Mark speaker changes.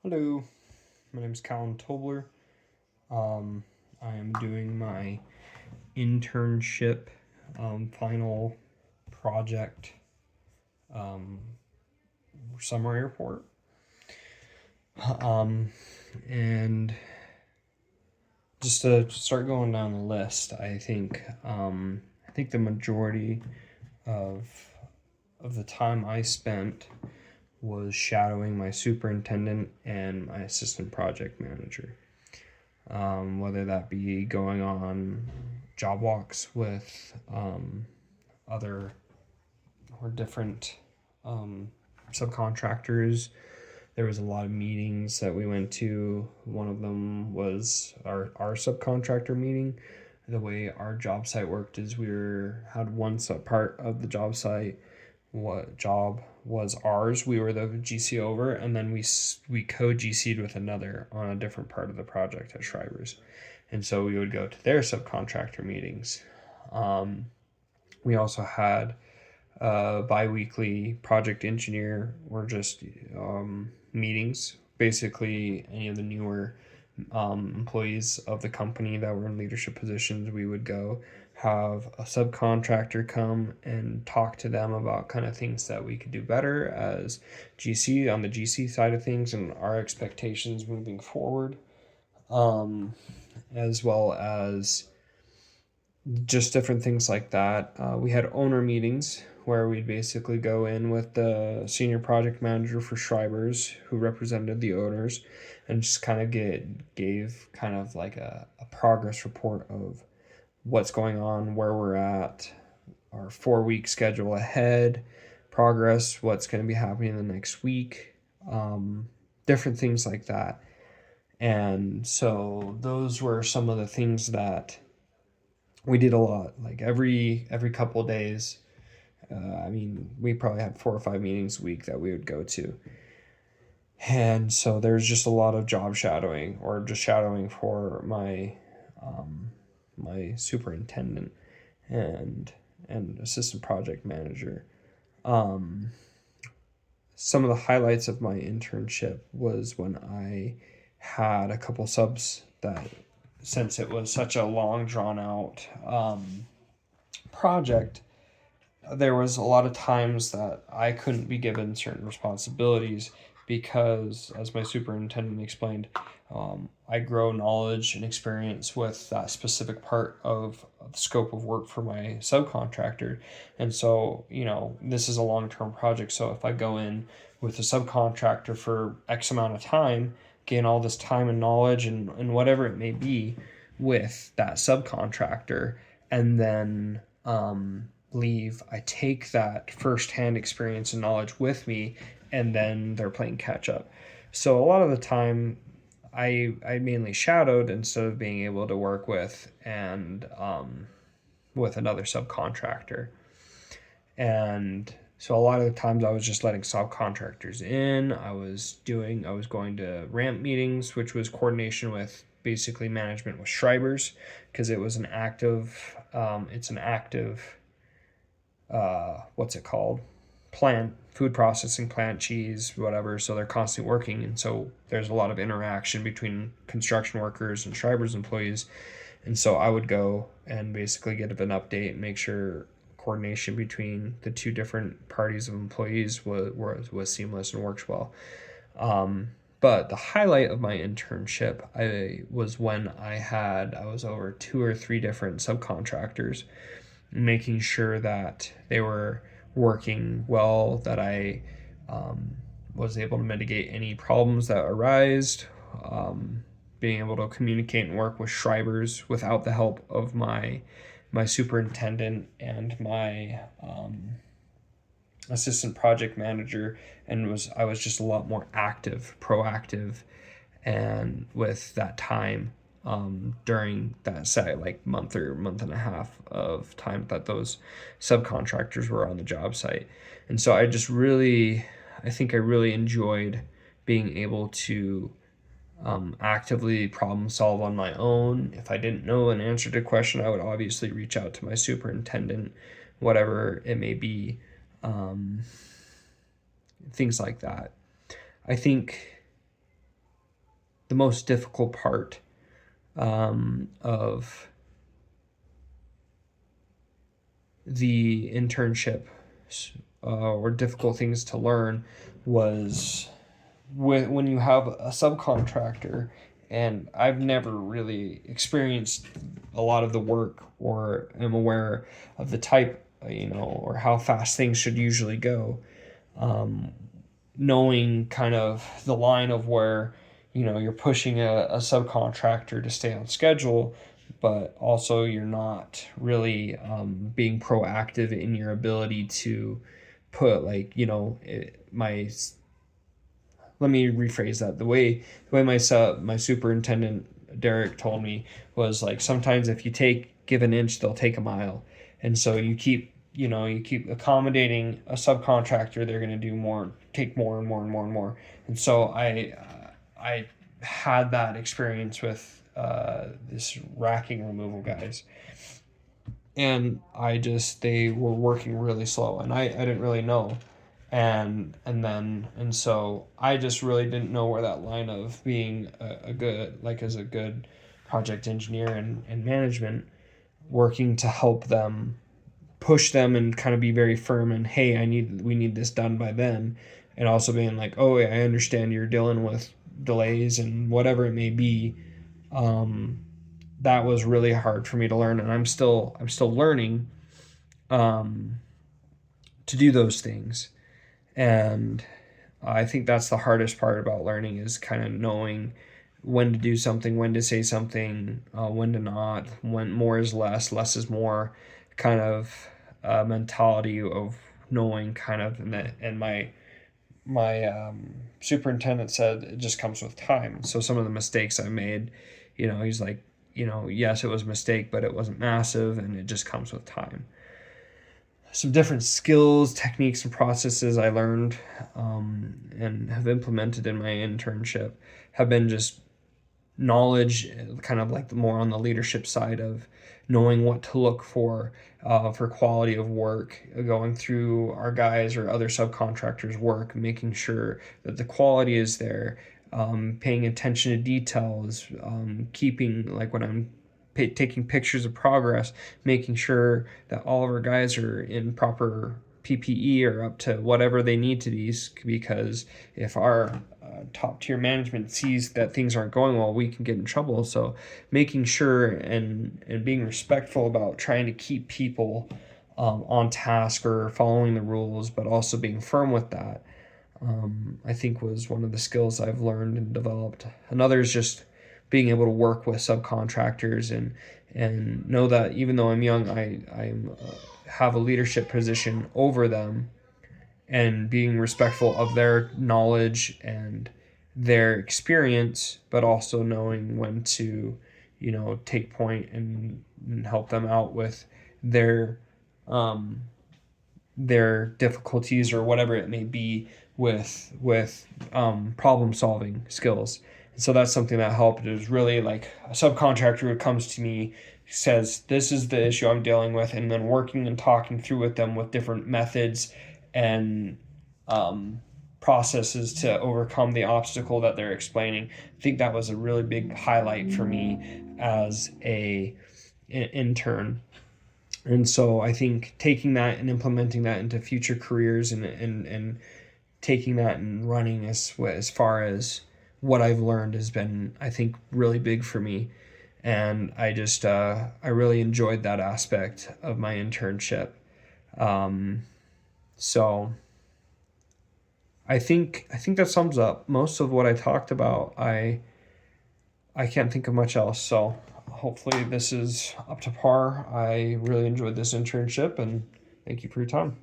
Speaker 1: Hello, my name is Colin Tobler. Um, I am doing my internship final project um, summary report. Um, and just to start going down the list, I think the majority of the time I spent was shadowing my superintendent and my assistant project manager. Whether that be going on job walks with other or different um, subcontractors. There was a lot of meetings that we went to. One of them was our subcontractor meeting. The way our job site worked is had one part of the job site. What job was ours? We were the GC over, and then we co GC'd with another on a different part of the project at Schreiber's, and so we would go to their subcontractor meetings. Um, we also had bi-weekly project engineer or just meetings. Basically, any of the newer employees of the company that were in leadership positions, we would go have a subcontractor come and talk to them about kind of things that we could do better as GC on the GC side of things and our expectations moving forward, um, as well as just different things like that. We had owner meetings where we'd basically go in with the senior project manager for Schreiber's, who represented the owners, and just kind of gave kind of like a progress report of what's going on, where we're at, our 4 week schedule ahead, progress, what's going to be happening the next week, different things like that. And so those were some of the things that we did a lot. Like every couple of days, we probably had 4 or 5 meetings a week that we would go to, and so there's just a lot of job shadowing or just shadowing for my superintendent and assistant project manager. Um, some of the highlights of my internship was when I had a couple subs that, since it was such a long drawn out project, there was a lot of times that I couldn't be given certain responsibilities because, as my superintendent explained, I grow knowledge and experience with that specific part of the scope of work for my subcontractor. And so, this is a long term project. So, if I go in with a subcontractor for X amount of time, gain all this time and knowledge and whatever it may be with that subcontractor, and then leave, I take that firsthand experience and knowledge with me, and then they're playing catch up. So a lot of the time, I mainly shadowed instead of being able to work with another subcontractor, and so a lot of the times I was just letting subcontractors in. I was going to ramp meetings, which was coordination with basically management with Schreiber's, because it's an active what's it called, plant, food processing plant, cheese, whatever. So they're constantly working, and so there's a lot of interaction between construction workers and Schreiber's employees. And so I would go and basically get an update and make sure coordination between the two different parties of employees was seamless and works well. But the highlight of my internship was when I was over 2 or 3 different subcontractors, making sure that they were working well, that I was able to mitigate any problems that arise, being able to communicate and work with Schreiber's without the help of my superintendent and my assistant project manager, and I was just a lot more active, proactive, and with that time during that say like month or month and a half of time that those subcontractors were on the job site. And so I think I really enjoyed being able to actively problem solve on my own. If I didn't know an answer to a question, I would obviously reach out to my superintendent, whatever it may be, things like that. I think the most difficult part of the internship, or difficult things to learn, was when you have a subcontractor, and I've never really experienced a lot of the work or am aware of the type, or how fast things should usually go. Knowing kind of the line of where, you're pushing a subcontractor to stay on schedule, but also you're not really being proactive in your ability to put, like, my let me rephrase that. The way my superintendent Derek told me was, like, sometimes if you give an inch, they'll take a mile, and so you keep accommodating a subcontractor. They're going to do more, take more and more and more and more. And so I had that experience with this racking removal guys, and they were working really slow, and I didn't really know. And so I just really didn't know where that line of being a good, like, as a good project engineer and management, working to help them, push them, and kind of be very firm, and, hey, we need this done by then, and also being like, oh, I understand you're dealing with delays and whatever it may be. That was really hard for me to learn, and I'm still learning to do those things. And I think that's the hardest part about learning, is kind of knowing when to do something, when to say something, when to not, when more is less, less is more, kind of mentality of knowing, kind of. And my superintendent said it just comes with time. So some of the mistakes I made, he's like, yes, it was a mistake, but it wasn't massive, and it just comes with time. Some different skills, techniques, and processes I learned and have implemented in my internship have been just knowledge, kind of like the more on the leadership side of knowing what to look for quality of work, going through our guys or other subcontractors' work, making sure that the quality is there, paying attention to details, keeping, like, when I'm taking pictures of progress, making sure that all of our guys are in proper PPE or up to whatever they need to be, because if our top tier management sees that things aren't going well, we can get in trouble. So making sure and being respectful about trying to keep people on task or following the rules, but also being firm with that, I think was one of the skills I've learned and developed. Another is just being able to work with subcontractors and know that even though I'm young, I have a leadership position over them, and being respectful of their knowledge and their experience, but also knowing when to, take point and help them out with their difficulties or whatever it may be with problem solving skills. And so that's something that helped. It was really like a subcontractor who comes to me, says, this is the issue I'm dealing with, and then working and talking through with them with different methods and processes to overcome the obstacle that they're explaining. I think that was a really big highlight for me as an intern. And so I think taking that and implementing that into future careers, and taking that and running as far as what I've learned, has been, I think, really big for me. And I just I really enjoyed that aspect of my internship. So I think that sums up most of what I talked about. I can't think of much else. So hopefully this is up to par. I really enjoyed this internship, and thank you for your time.